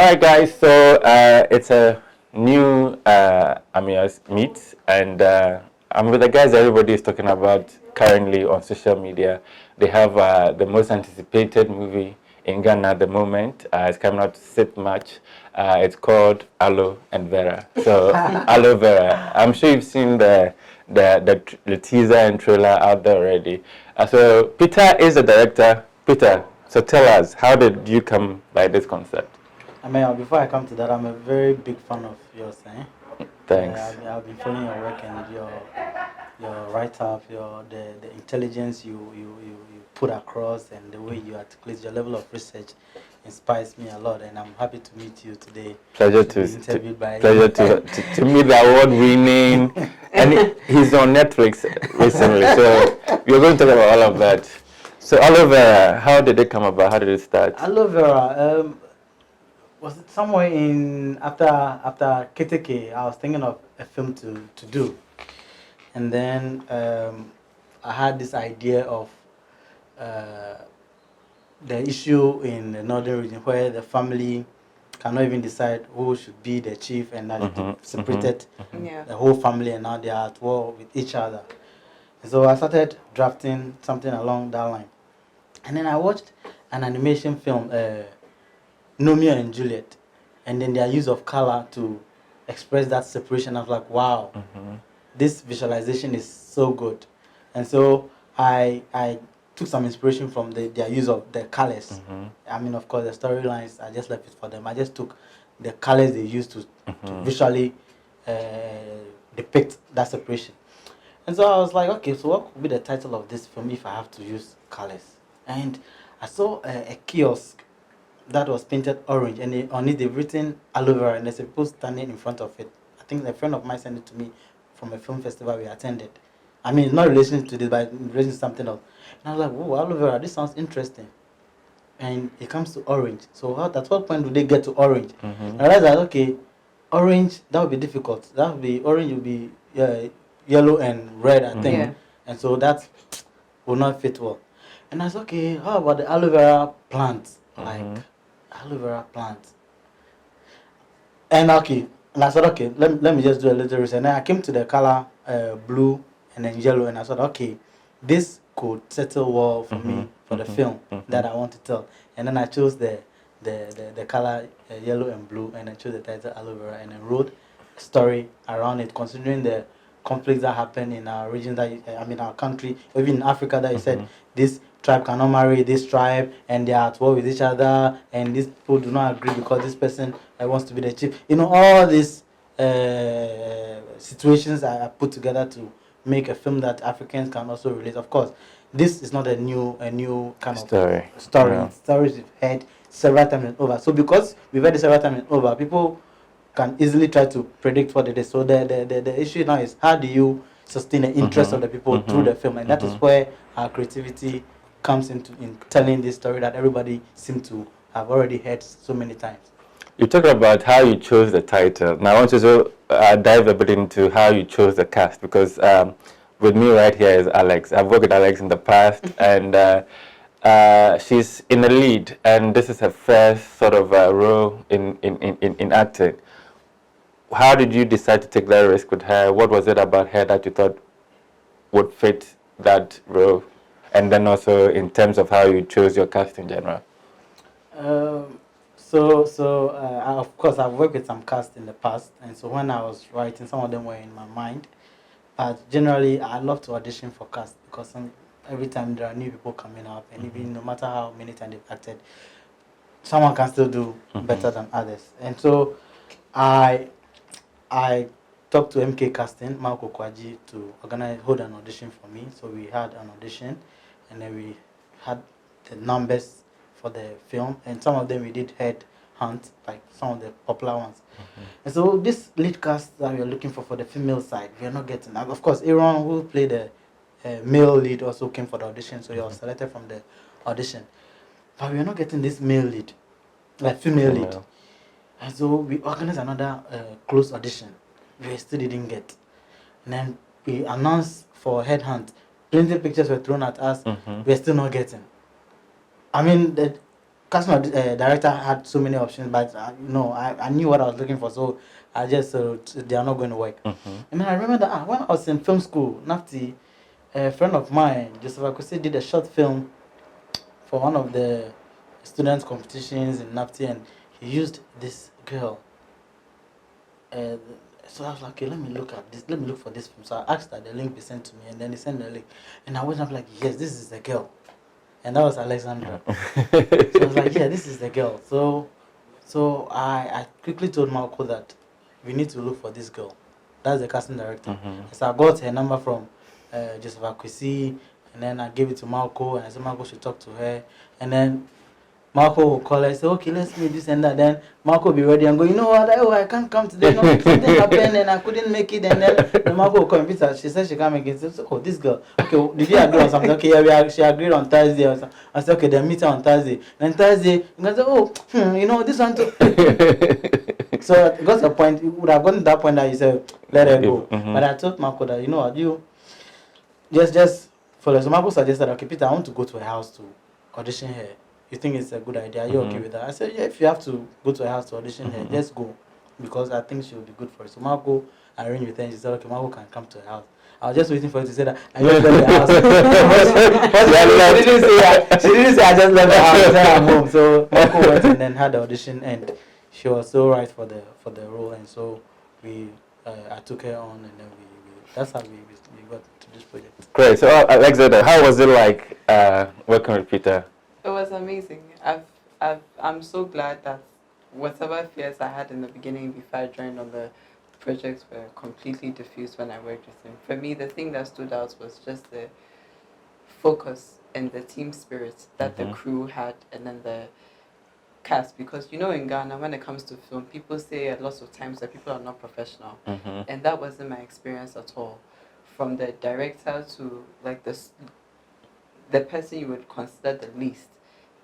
right, guys. So it's a new Ameyaw meet, and I'm with the guys everybody is talking about currently on social media. They have the most anticipated movie in Ghana at the moment. It's coming out to March. It's called Aloe and Vera. So Aloe Vera. I'm sure you've seen the teaser and trailer out there already. So Peter is the director. Peter, so tell us, how did you come by this concept? Ameyaw, before I come to that, I'm a very big fan of yours. Thanks. I've been following your work and your write-up, the intelligence you put across, and the way you articulate your level of research inspires me a lot. And I'm happy to meet you today. Pleasure to meet the award-winning, and he's on Netflix recently. So we're going to talk about all of that. So Aloe Vera, how did it come about? How did it start? Aloe Vera, was it somewhere in after Keteke? I was thinking of a film to do, and then I had this idea of the issue in the northern region where the family cannot even decide who should be the chief, and that they separated the whole family, and now they are at war with each other. And so I started drafting something along that line, and then I watched an animation film, Romeo and Juliet, and then their use of color to express that separation. I was like, wow, this visualization is so good. And so I took some inspiration from their use of the colors. I mean, of course, the storylines, I just left it for them. I just took the colors they used to visually depict that separation. And so I was like, okay, so what could be the title of this film if I have to use colors? And I saw a kiosk that was painted orange, and on it they've written Aloe Vera, and there's a people standing in front of it. I think a friend of mine sent it to me from a film festival we attended. I mean, it's not related to this, but in relation to something else. And I was like, whoa, Aloe Vera, this sounds interesting. And it comes to orange. So at what point do they get to orange? And I realized that, okay, orange, that would be difficult. Orange would be yellow and red, I think. Yeah. And so that will not fit well. And I said, okay, how about the Aloe Vera plant? Like Aloe Vera plant. And okay, and I said, okay, let me just do a little research. And then I came to the color blue and then yellow, and I said, okay, this could settle well for me for the film that I want to tell. And then I chose the color yellow and blue, and I chose the title Aloe Vera, and then wrote a story around it, considering the conflicts that happen in our region, our country, even in Africa, that you said this tribe cannot marry this tribe, and they are at war with each other, and these people do not agree because this person wants to be the chief. You know, all these situations I put together to make a film that Africans can also relate. Of course, this is not a new kind of story. Yeah. Stories we've heard several times and over. So because we've heard it several times and over, people can easily try to predict what it is. So the issue now is, how do you sustain the interest of the people through the film? And that is where our creativity comes in telling this story that everybody seems to have already heard so many times. You talked about how you chose the title. Now I want to dive a bit into how you chose the cast, because with me right here is Alex. I've worked with Alex in the past, and she's in the lead, and this is her first sort of role in acting. How did you decide to take that risk with her? What was it about her that you thought would fit that role? And then also in terms of how you chose your cast in general. Of course, I've worked with some cast in the past, and so when I was writing, some of them were in my mind. But generally, I love to audition for cast, because every time there are new people coming up, and even no matter how many times they've acted, someone can still do better than others. And so I talked to MK Casting, Marco Kwaji, to hold an audition for me. So we had an audition, and then we had the numbers for the film, and some of them we did head hunt, like some of the popular ones. And so this lead cast that we are looking for the female side, we are not getting. Now, of course, Aaron, who played the male lead, also came for the audition, so he was selected from the audition. But we are not getting this male lead, like female lead. And so we organized another close audition. We still didn't get. And then we announced for headhunt. Plenty of pictures were thrown at us. We're still not getting. I mean, casting director had so many options, but I knew what I was looking for, so I just they are not going to work. And then I remember that when I was in film school, Nafti, a friend of mine, Joseph Akwesi, did a short film for one of the students' competitions in Nafti, and he used this girl. Uh, so I was like, okay, let me look at this. Let me look for this film. So I asked that the link be sent to me, and then they sent the link, and I went up like, yes, this is the girl, and that was Alexandra. So I was like, yeah, this is the girl. So I quickly told Marco that we need to look for this girl. That's the casting director. So I got her number from Joseph Akwesi, and then I gave it to Marco, and I said Marco should talk to her, and then Marco will call her and say, okay, let's meet this and that. Then Marco will be ready and go, you know what? Oh, I can't come today. No, something happened and I couldn't make it. And then Marco will come. Peter, she said she can't make it. So, oh, this girl. Okay, did you agree on something? Okay, yeah, she agreed on Thursday. Or something. I said, okay, then meet her on Thursday. Then Thursday, you can say, oh, this one too. So it got to a point, it would have gotten to that point that you said, let her go. But I told Marco that, you know what, you just follow. So Marco suggested, okay, Peter, I want to go to her house to audition her. You think it's a good idea? Are you okay with that? I said, yeah, if you have to go to her house to audition her, just go. Because I think she will be good for it. So Marco arranged with her and she said, okay, Marco can come to her house. I was just waiting for her to say that I just left the house. She didn't say I just left the house. She said I'm home. So Marco went and then had the audition, and she was so right for the role, and so I took her on, and then that's how we got to this project. Great. So Alexandra, how was it like working with Peter? It was amazing. I'm so glad that whatever fears I had in the beginning before I joined on the projects were completely diffused when I worked with him. For me, the thing that stood out was just the focus and the team spirit that the crew had, and then the cast. Because in Ghana, when it comes to film, people say a lot of times that people are not professional, and that wasn't my experience at all. From the director to like the person you would consider the least,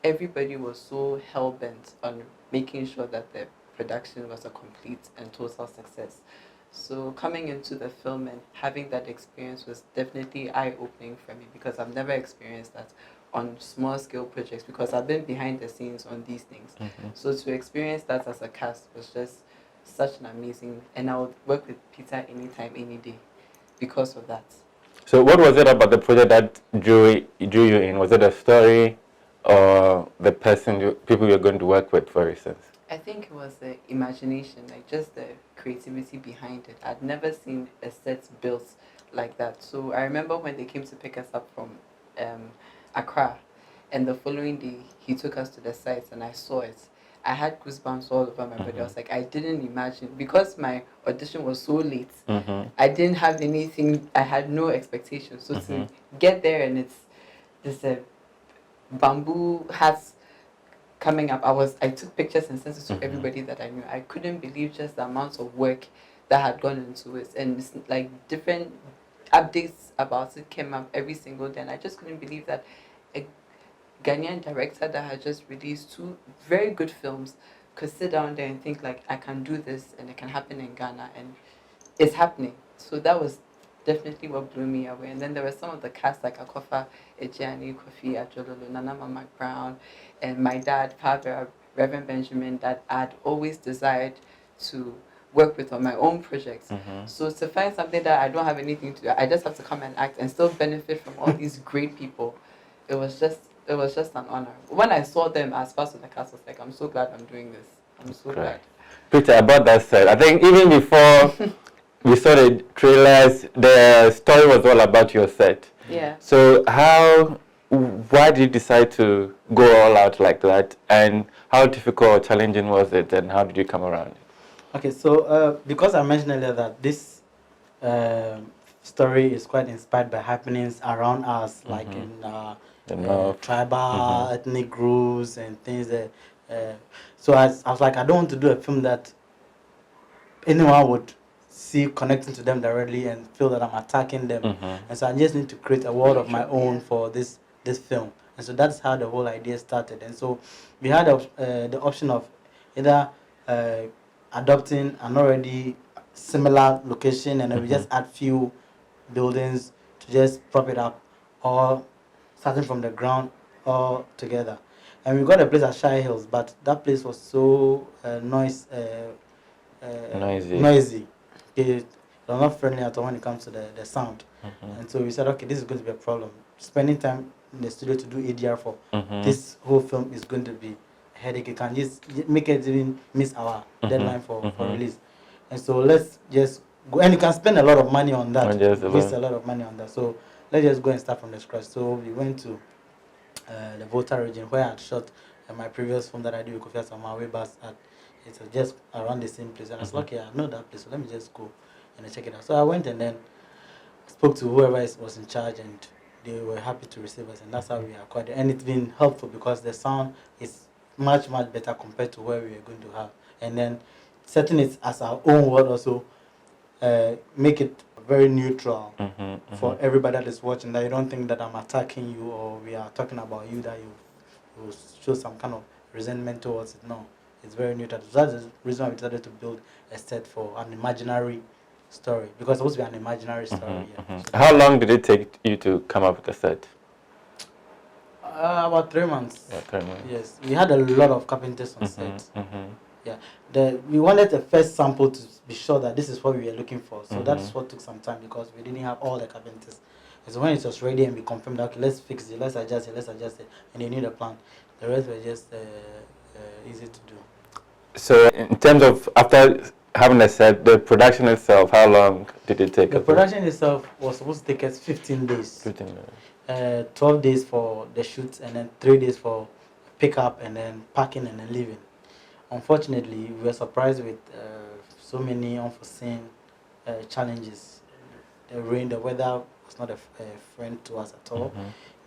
everybody was so hell-bent on making sure that the production was a complete and total success. So coming into the film and having that experience was definitely eye-opening for me, because I've never experienced that on small-scale projects, because I've been behind the scenes on these things. So to experience that as a cast was just such an amazing, and I would work with Peter anytime, any day because of that. So what was it about the project that drew you in? Was it a story or the people you're going to work with, for instance? I think it was the imagination, like just the creativity behind it. I'd never seen a set built like that. So I remember when they came to pick us up from Accra, and the following day he took us to the site and I saw it. I had goosebumps all over my body. I was like, I didn't imagine, because my audition was so late. I didn't have anything. I had no expectations. So to get there and it's this bamboo hats coming up, I took pictures and sent it to everybody that I knew. I couldn't believe just the amount of work that had gone into it, and it's like different updates about it came up every single day, and I just couldn't believe that a Ghanaian director that had just released 2 very good films could sit down there and think like, I can do this and it can happen in Ghana, and it's happening. So that was definitely what blew me away. And then there were some of the cast like Akofa Ejiani, Kofi Ajololo, Nana Mama Brown, and my dad, Father Reverend Benjamin, that I'd always desired to work with on my own projects. So to find something that I don't have anything to do, I just have to come and act and still benefit from all these great people, it was just an honor. When I saw them as part of the cast, I was like, I'm so glad I'm doing this. I'm so glad. Peter, about that said, I think even before we saw the trailers, the story was all about your set. Yeah. So why did you decide to go all out like that, and how difficult or challenging was it, and how did you come around it? Okay, so because I mentioned earlier that this story is quite inspired by happenings around us, like in tribal, ethnic groups and things that. So I was like, I don't want to do a film that anyone would see connecting to them directly and feel that I'm attacking them. And so I just need to create a world of my own for this film. And so that's how the whole idea started. And so we had the option of either adopting an already similar location and then we just add few buildings to just prop it up, or starting from the ground all together. And we got a place at Shire Hills, but that place was so noisy. It was not friendly at all when it comes to the sound. And so we said, okay, this is going to be a problem. Spending time in the studio to do ADR for this whole film is going to be a headache. You can just make it even miss our deadline for release. And so let's just go, and you can spend a lot of money on that. Waste a lot of money on that. So let's just go and start from the scratch. So we went to the Volta region where I had shot my previous film that I did with Kofi Asama way back at, it's just around the same place. And I was like, okay, I know that place, so let me just go and check it out. So I went and then spoke to whoever was in charge, and they were happy to receive us, and that's how we acquired it. And it's been helpful because the sound is much better compared to where we are going to have. And then setting it as our own word also make it very neutral for everybody that is watching, that you don't think that I'm attacking you or we are talking about you, that you show some kind of resentment towards it. No, it's very neutral. So that's the reason why we decided to build a set for an imaginary story, because it's supposed to be an imaginary story. So how long did it take you to come up with the set? About 3 months. Yeah, 3 months. Yes, we had a lot of carpenters on set. Yeah, we wanted the first sample to be sure that this is what we were looking for. So that's what took some time, because we didn't have all the carpenters. And so when it was ready and we confirmed that, okay, let's fix it, let's adjust it, and they knew the plan. The rest were just easy to do. So in terms of after having a set, the production itself, how long did it take? The production itself was supposed to take us 15 days. 15 days. 12 days for the shoot, and then 3 days for pickup, and then packing, and then leaving. Unfortunately, we were surprised with so many unforeseen challenges. The rain, the weather was not a friend to us at all.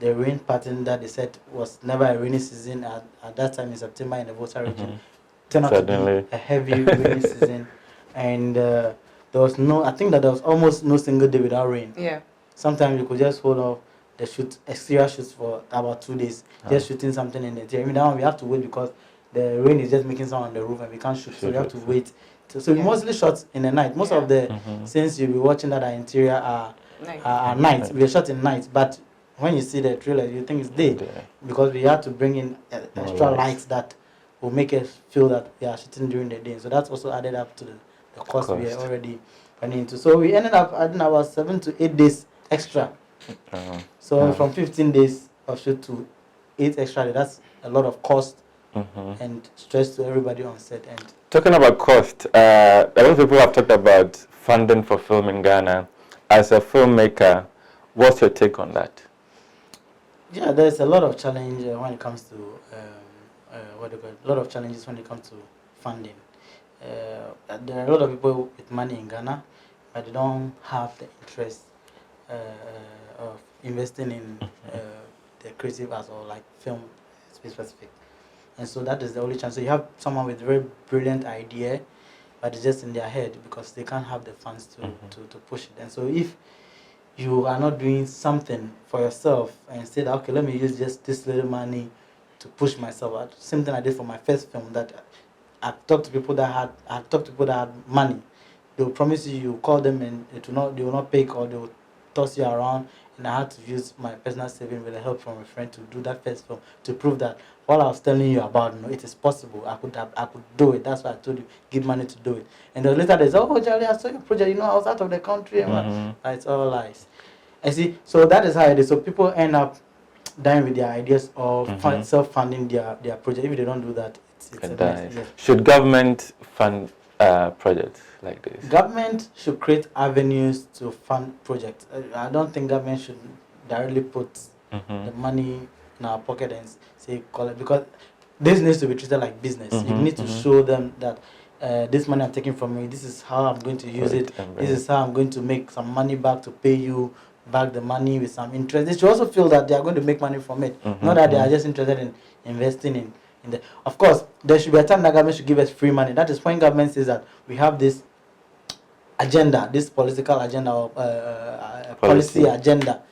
The rain pattern that they said was never a rainy season at that time in September in the Volta region turned out to be a heavy rainy season. And there was I think that there was almost no single day without rain. Yeah. Sometimes you could just hold off the exterior shoots for about 2 days, just shooting something in the interior. I mean, that one we have to wait because the rain is just making sound on the roof and we can't shoot, so we have to wait. So we mostly shot in the night. Most of the scenes you'll be watching that are interior are night. We are shot in night, but when you see the trailer, you think it's day, because we had to bring in extra lights that will make us feel that we are shooting during the day. So that's also added up to the cost we are already running into. So we ended up adding about 7 to 8 days extra. So from 15 days of shoot to 8 extra days, that's a lot of cost and stress to everybody on set. And talking about cost, a lot of people have talked about funding for film in Ghana. As a filmmaker, what's your take on that? Yeah, there's a lot of challenge when it comes to a lot of challenges when it comes to funding. There are a lot of people with money in Ghana, but they don't have the interest of investing in the creative arts or like film specific. And so that is the only chance. So you have someone with a very brilliant idea, but it's just in their head because they can't have the funds to push it. And so if you are not doing something for yourself and say that, okay, let me use just this little money to push myself. Same thing I did for my first film, that I talked to people that had money. They will promise you call them and they will not pay, or they will toss you around. And I had to use my personal saving with the help from a friend to do that first film, to prove that what I was telling you about, it is possible. I could do it. That's why I told you, give money to do it. And then later they say, oh, Charlie, I saw your project. I was out of the country. It's all lies. I see. So that is how it is. So people end up dying with their ideas of self-funding their project. If they don't do that, it's a mess. Yes. Should government fund projects like this? Government should create avenues to fund projects. I don't think government should directly put the money in our pocket and say, call it, because this needs to be treated like business. You need to show them that this money I'm taking from you, this is how I'm going to use it. This is how I'm going to make some money back to pay you back the money with some interest. They should also feel that they are going to make money from it, not that they are just interested in investing in the. Of course, there should be a time that government should give us free money. That is when government says that we have this agenda, this political agenda, or policy agenda.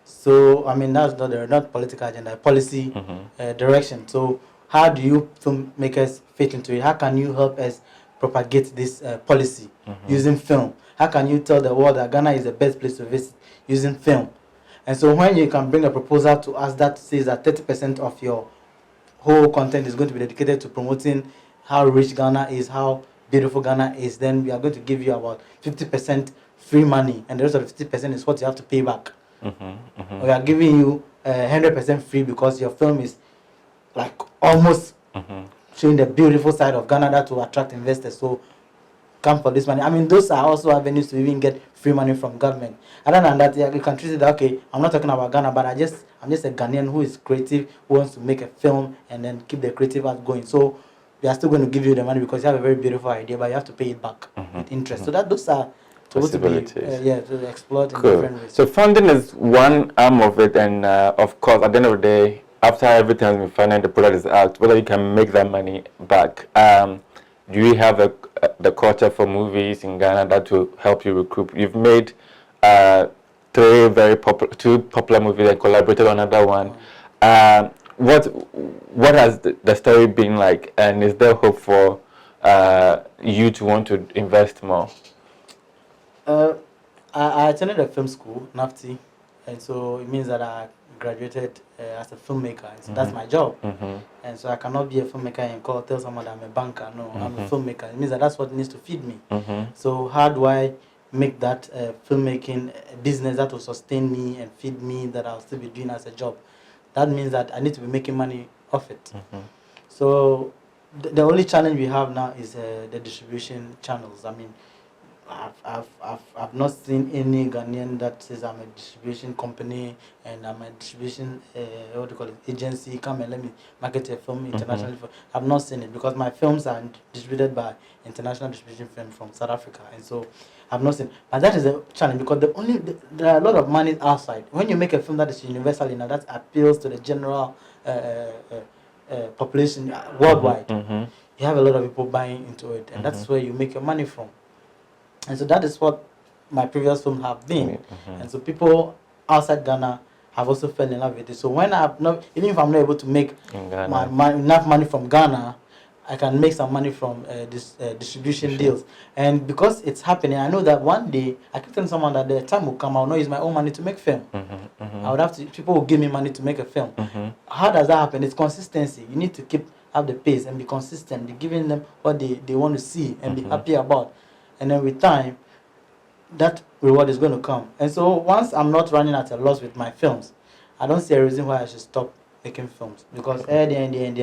So, I mean, that's not political agenda, policy direction. So, how do you filmmakers fit into it? How can you help us propagate this policy using film? How can you tell the world that Ghana is the best place to visit using film? And so, when you can bring a proposal to us that says that 30% of your whole content is going to be dedicated to promoting how rich Ghana is, how beautiful Ghana is, then we are going to give you about 50% free money, and the rest of the 50% is what you have to pay back. We are giving you 100% free because your film is like almost showing the beautiful side of Ghana that will attract investors. So come for this money. I mean, those are also avenues to even get free money from government. Other than that, you can treat it that, okay, I'm not talking about Ghana, but I'm just a Ghanaian who is creative, who wants to make a film and then keep the creative art going. So we are still going to give you the money because you have a very beautiful idea, but you have to pay it back with interest. So that those are supposed to be to exploit in different ways. So funding is one arm of it, and of course, at the end of the day, after everything has been funded, the product is out, whether you can make that money back. Do you have the culture for movies in Ghana that will help you recruit? You've made two popular movies and collaborated on another one. What has the story been like, and is there hope for you to want to invest more? I attended a film school, NAFTI, and so it means that I graduated as a filmmaker, and so that's my job. And so I cannot be a filmmaker and tell someone that I'm a banker. No, I'm a filmmaker. It means that that's what needs to feed me. So how do I make that filmmaking a business that will sustain me and feed me, that I'll still be doing as a job? That means that I need to be making money off it. So the only challenge we have now is the distribution channels. I mean, I've not seen any Ghanaian that says I'm a distribution company and I'm a distribution agency. Come and let me market a film internationally. I've not seen it because my films are distributed by international distribution firm from South Africa, and so I've not seen. But that is a challenge because there are a lot of money outside. When you make a film that is universal, that appeals to the general population worldwide, you have a lot of people buying into it, and that's where you make your money from. And so that is what my previous films have been. And so people outside Ghana have also fell in love with it. So when even if I'm not able to make enough money from Ghana, I can make some money from distribution deals. And because it's happening, I know that one day, I keep telling someone that the time will come, I'll not use my own money to make film. I would have to, people will give me money to make a film. How does that happen? It's consistency. You need to have the pace and be consistent, be giving them what they want to see and be happy about. And then with time, that reward is going to come. And so once I'm not running at a loss with my films, I don't see a reason why I should stop making films. Because at the end,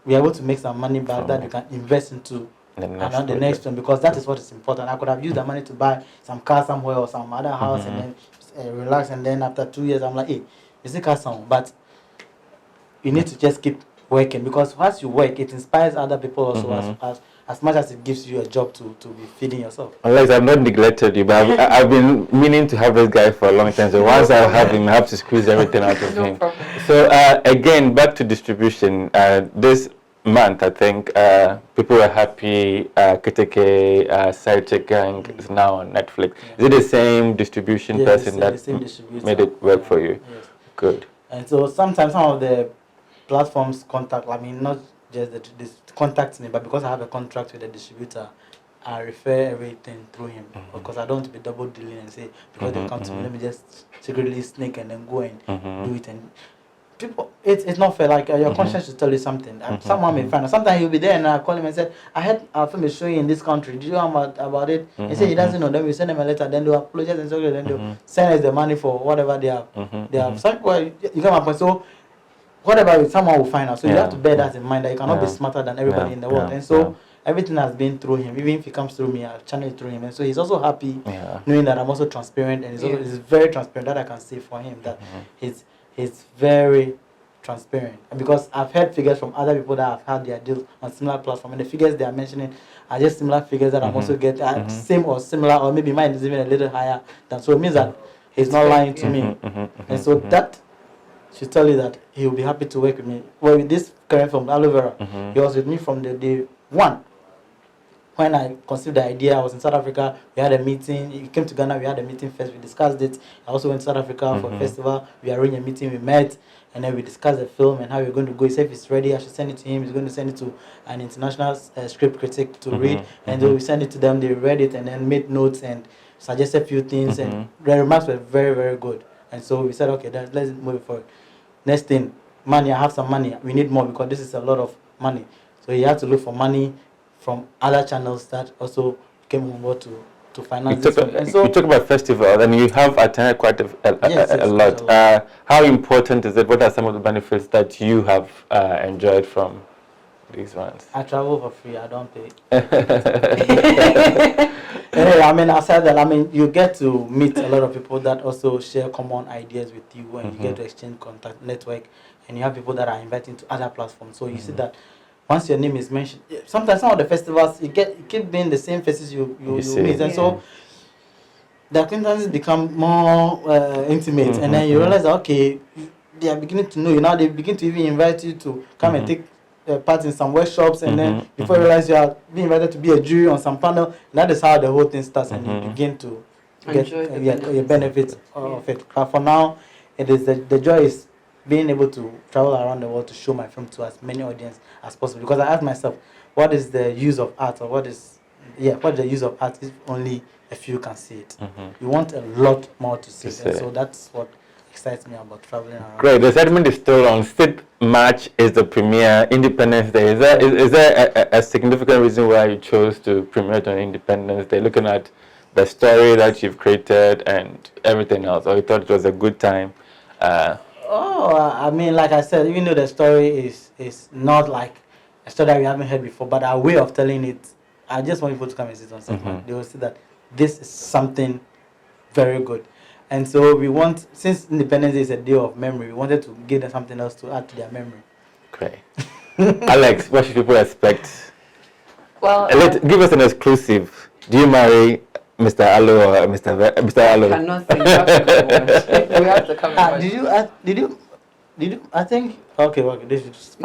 we're able to make some money back that you can invest into the next film, because that is what is important. I could have used that money to buy some car somewhere or some other house and then relax, and then after 2 years I'm like, hey, it's a car song. But you need to just keep working, because once you work, it inspires other people also as much as it gives you a job to be feeding yourself. Alex, I've not neglected you, but I've been meaning to have this guy for a long time. So once I have him, I have to squeeze everything out of him. Problem. So again, back to distribution. This month, I think people were happy. Keteke, Side Chick Gang is now on Netflix. Is it the same distribution person that made it work for you? Yes. Good. And so sometimes some of the platforms contact, I mean, not just this contact me, but because I have a contract with the distributor, I refer everything through him, because I don't want to be double dealing and say, because they come to me, let me just secretly sneak and then go and do it. And people, it's not fair. Like your conscience should tell you something. Someone may find out. Sometimes he'll be there and I call him and say, I heard our film is showing in this country. Did you know about it? He said he doesn't know. Then we send him a letter. Then they'll apologize and so then they'll send us the money for whatever they have. They have. So, well, you come up and so whatever, someone will find out. So you have to bear that in mind, that you cannot be smarter than everybody in the world. And so everything has been through him. Even if he comes through me, I'll channel it through him. And so he's also happy knowing that I'm also transparent, and he's very transparent. That I can say for him that he's very transparent. And because I've heard figures from other people that have had their deals on similar platforms, and the figures they are mentioning are just similar figures that I'm also getting, same or similar, or maybe mine is even a little higher than. So it means that he's not lying to me. And so that should tell you that he will be happy to work with me. Well, with this current film, Aloe Vera, he was with me from the day one. When I conceived the idea, I was in South Africa. We had a meeting. He came to Ghana. We had a meeting first. We discussed it. I also went to South Africa for a festival. We arranged a meeting. We met, and then we discussed the film and how we're going to go. He said if it's ready, I should send it to him. He's going to send it to an international script critic to read. And so we sent it to them. They read it and then made notes and suggested a few things. And the remarks were very, very good. And so we said, okay, let's move forward. Next thing, money, I have some money, we need more because this is a lot of money. So you have to look for money from other channels that also came on board to finance this film. And so you talk about festival, and you have attended quite a lot. How important is it? What are some of the benefits that you have enjoyed from these ones? I travel for free. I don't pay. Anyway, I mean, aside that, I mean, you get to meet a lot of people that also share common ideas with you, and you get to exchange contact, network, and you have people that are inviting to other platforms. So you see that once your name is mentioned, sometimes some of the festivals you keep being the same faces you meet, and so the acquaintances become more intimate, and then you realize that okay, they are beginning to know you now. They begin to even invite you to come and take part in some workshops, and then before you realize you are being invited to be a jury on some panel, and that is how the whole thing starts, and you begin to get your benefits of it. But for now, it is the joy is being able to travel around the world to show my film to as many audience as possible. Because I ask myself, what is the use of art, or what is the use of art if only a few can see it? You want a lot more to see it, and so that's what excites me about traveling around. Great. The segment is still on. 6th March is the premiere, Independence Day. Is there a significant reason why you chose to premiere it on Independence Day, looking at the story that you've created and everything else, or you thought it was a good time? I mean, like I said, even though the story is not like a story that we haven't heard before, but our way of telling it, I just want people to come and sit on something. They will see that this is something very good. And so we want, since Independence Day is a day of memory, we wanted to give them something else to add to their memory. Great. Alex, what should people expect? Well, give us an exclusive. Do you marry Mr. Aloe or Mr. Aloe? I cannot say that. We have to come and watch. Did you? I think. Okay. This is.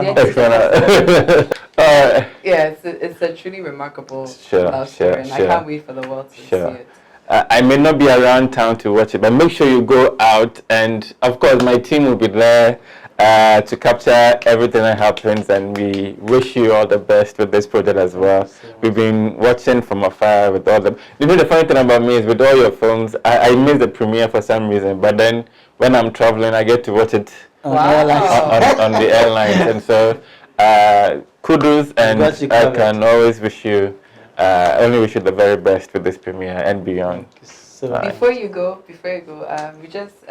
It's a truly remarkable love story, and I can't wait for the world to see it. I may not be around town to watch it, but make sure you go out, and of course my team will be there to capture everything that happens, and we wish you all the best with this project as well. We've been watching from afar with all the... You know, the funny thing about me is with all your films, I miss the premiere for some reason, but then when I'm traveling, I get to watch it on the airlines, and so kudos, and I can always wish you only wish you the very best with this premiere and beyond. So before you go, we just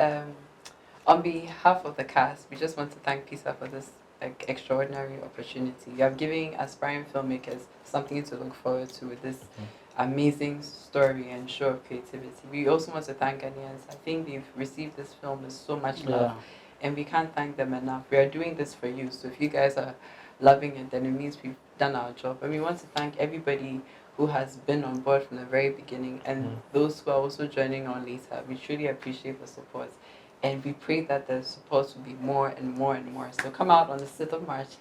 on behalf of the cast, we just want to thank PISA for this extraordinary opportunity. You are giving aspiring filmmakers something to look forward to with this amazing story and show of creativity. We also want to thank Ghanaians. I think they've received this film with so much love, and we can't thank them enough. We are doing this for you, so if you guys are loving it, then it means we've done our job. And we want to thank everybody who has been on board from the very beginning, and those who are also joining on later. We truly appreciate the support, and we pray that the support will be more and more and more. So come out on the 6th of March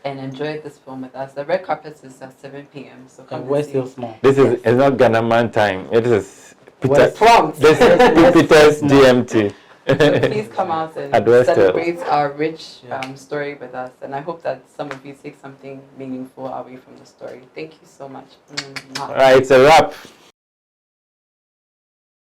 and enjoy this film with us. The red carpet is at 7 p.m. So come and see. This is it's not Ghana time. It is Peter's GMT. So please come out and celebrate our rich story with us. And I hope that some of you take something meaningful away from the story. Thank you so much. All right, it's a wrap.